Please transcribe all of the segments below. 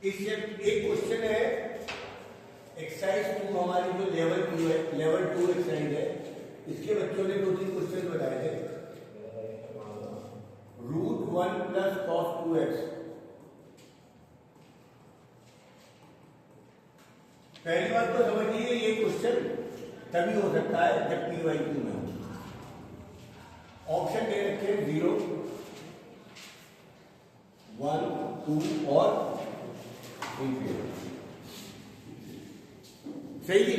इस एक क्वेश्चन है एक्सरसाइज 2 हमारी जो लेवल 2 है, लेवल 2 एक्सरसाइज है। इसके बच्चों ने 2-3 क्वेश्चन बताए थे। √1 + cos 2x। पहली बात तो समझिए ये क्वेश्चन तभी हो सकता है जब PYQ में हो। ऑप्शन दे रखे हैं 0, 1, 2 और इंफिनिटी। सही जी,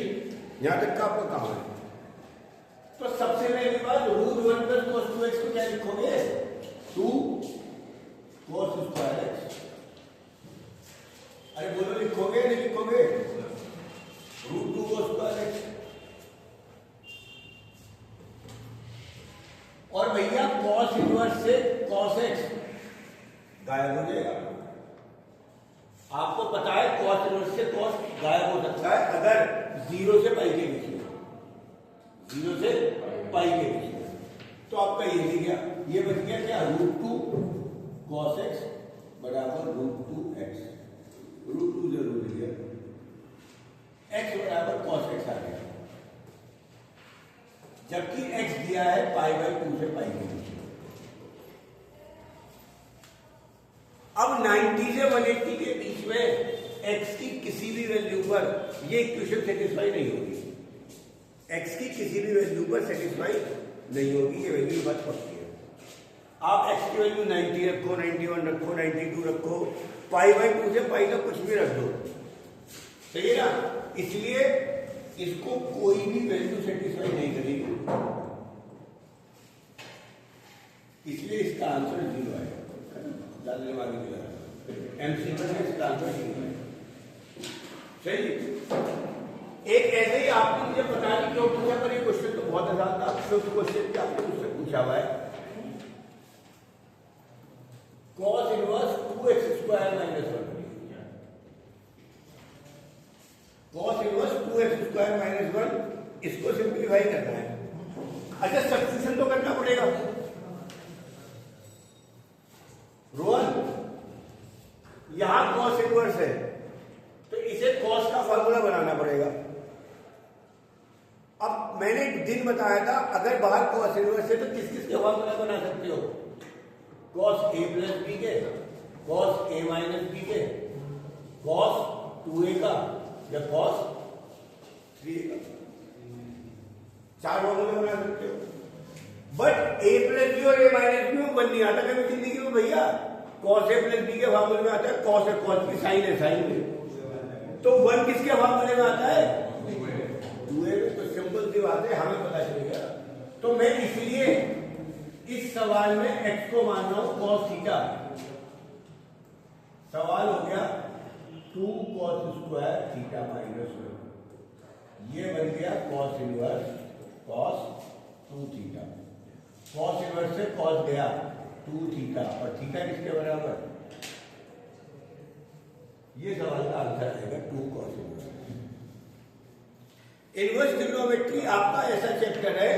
यहां तक का आपका काम है। तो सबसे पहली बात √1 + cos 2x को क्या लिखोगे? 2 cos स्क्वायर x। अरे बोलो, लिखोगे नहीं लिखोगे? √2 cos स्क्वायर x। और भैया cos इनवर्स से cos x गायब हो जाएगा। आपको पता है cos इनवर्स से cos गायब हो सकता है अगर 0 से पाई के बीच में, 0 से पाई के बीच में। तो आपका ये दिख गया, ये बच गया क्या? √2 cos x बराबर √2x। √2 जरूरी है, x बराबर cos x आ गया। जबकि x दिया है π/2 से पाई के बीच में। अब 90 से 180 के बीच में x की किसी भी वैल्यू पर ये इक्वेशन सेटिस्फाई नहीं होगी। x की किसी भी वैल्यू पर सेटिस्फाई नहीं होगी, ये वैल्यू बात पक्की है। आप x की वैल्यू 90 रखो, 91 रखो, 92 रखो, π/2 से पाई का कुछ भी रख दो, सही है ना? इसलिए इसको कोई भी वैल्यू सेटिस्फाई नहीं करेगी, इसलिए इसका आंसर 0 आएगा। MCQ में इसका आंसर 0 है। सही। एक ऐसे ही आपने मुझे पता नहीं क्यों पूछा, पर ये क्वेश्चन तो बहुत आसान था। शुद्ध क्वेश्चन भी आपने मुझसे पूछा हुआ है। cos inverse 2x² - 1। cos inverse 2x² - 1, इसको सिंप्लीफाई करना है। अच्छा, सब्स्टिट्यूशन तो करना पड़ेगा। रोहन, यहां cos इनवर्स है तो इसे cos का फॉर्मूला बनाना पड़ेगा। अब मैंने एक दिन बताया था, अगर बाहर cos इनवर्स है तो किस किस के फॉर्मूला बना सकते हो? cos a + b के, cos a - b के, cos 2a का या cos 3a का। 4 फॉर्मूला बना सकते हो। बट a + b और a - b में 1 नहीं आता कभी जिंदगी में भैया। cos a + b के फॉर्मूले में आता है cos a, cos की साइन है, साइन में। तो 1 किसके फॉर्मूले में आता है? 2a में। तो सिंपल सी बात है, हमें पता चलेगा। तो मैं इसलिए इस सवाल में x को मान रहा हूं cos थीटा। सवाल हो गया 2 cos स्क्वायर थीटा -1। ये बन गया cos inverse cos 2 theta. cos inverse से cos गया 2 थीटा, और थीटा किसके बराबर? ये सवाल का आंसर आएगा 2 cos इनवर्स। इनवर्स ट्रिग्नोमेट्री आपका ऐसा चैप्टर है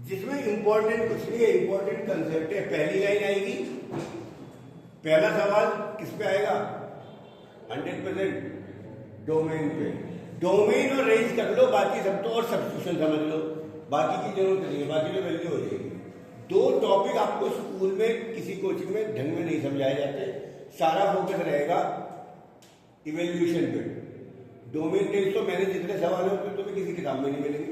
जिसमें इंपॉर्टेंट कुछ नहीं है, इंपॉर्टेंट कंसेप्ट है। पहली लाइन आएगी, पहला सवाल किस पे आएगा? 100% डोमेन पे। डोमेन और रेंज कर लो, बाकी सब तो, और सब्स्टिट्यूशन समझ लो, बाकी की जरूरत नहीं है, बाकी तो वैल्यू हो जाएगी। 2 टॉपिक आपको स्कूल में किसी कोचिंग में ढंग में नहीं समझाए जाते। सारा फोकस रहेगा इवैल्यूएशन पे। डोमेन टेस्ट तो मैंने जितने सवाल होते तुम्हें किसी किताब में नहीं मिलेंगे।